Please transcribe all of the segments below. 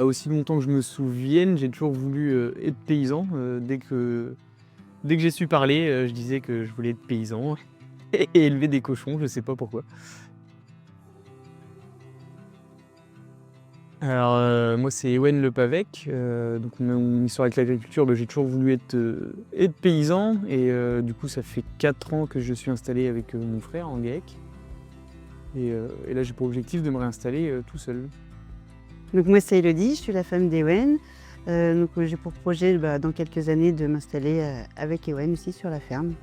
Aussi longtemps que je me souvienne, j'ai toujours voulu être paysan. Dès que j'ai su parler, je disais que je voulais être paysan et élever des cochons, je sais pas pourquoi. Alors, moi c'est Ewen Le Pavec, donc mon histoire avec l'agriculture, j'ai toujours voulu être paysan et du coup ça fait 4 ans que je suis installé avec mon frère en GAEC et là j'ai pour objectif de me réinstaller tout seul. Donc moi c'est Élodie, je suis la femme d'Ewen. J'ai pour projet dans quelques années de m'installer avec Ewen aussi sur la ferme.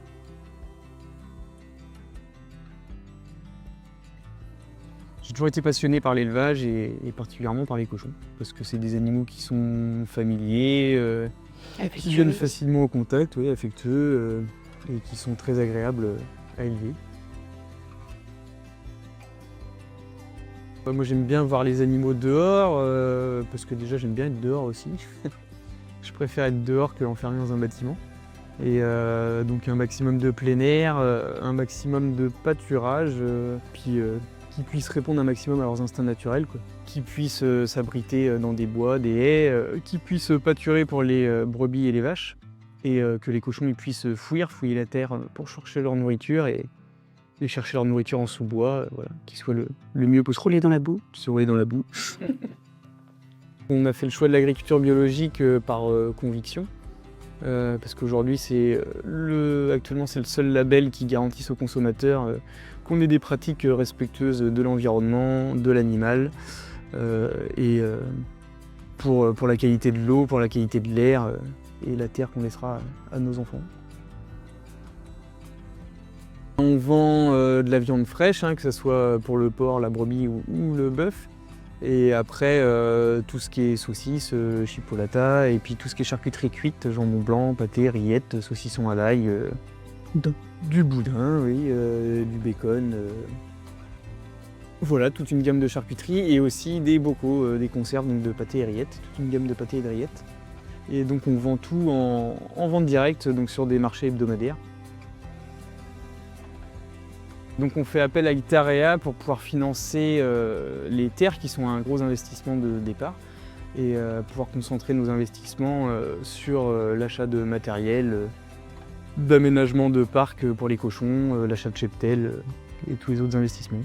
J'ai toujours été passionné par l'élevage et particulièrement par les cochons, parce que c'est des animaux qui sont familiers, qui viennent facilement au contact, oui, affectueux, et qui sont très agréables à élever. Moi j'aime bien voir les animaux dehors, parce que déjà j'aime bien être dehors aussi. Je préfère être dehors qu'enfermé dans un bâtiment. Et donc un maximum de plein air, un maximum de pâturage, puis qui puissent répondre un maximum à leurs instincts naturels, quoi. Qui puissent s'abriter dans des bois, des haies, qui puissent pâturer pour les brebis et les vaches, et que les cochons ils puissent fouiller la terre pour chercher leur nourriture et chercher leur nourriture en sous-bois, voilà, qui soit le mieux possible. Rouler dans la boue. Se rouler dans la boue. On a fait le choix de l'agriculture biologique par conviction. Parce qu'aujourd'hui, actuellement, c'est le seul label qui garantisse aux consommateurs qu'on ait des pratiques respectueuses de l'environnement, de l'animal, et pour la qualité de l'eau, pour la qualité de l'air et la terre qu'on laissera à nos enfants. On vend de la viande fraîche, que ce soit pour le porc, la brebis ou le bœuf. Et après, tout ce qui est saucisses, chipolata, et puis tout ce qui est charcuterie cuite, jambon blanc, pâté, rillettes, saucisson à l'ail, du boudin, oui, du bacon. Voilà, toute une gamme de charcuterie et aussi des bocaux, des conserves donc de pâté et rillettes, toute une gamme de pâté et de rillettes. Et donc on vend tout en vente directe, donc sur des marchés hebdomadaires. Donc on fait appel à Itarea pour pouvoir financer les terres qui sont un gros investissement de départ et pouvoir concentrer nos investissements sur l'achat de matériel, d'aménagement de parcs pour les cochons, l'achat de cheptel et tous les autres investissements.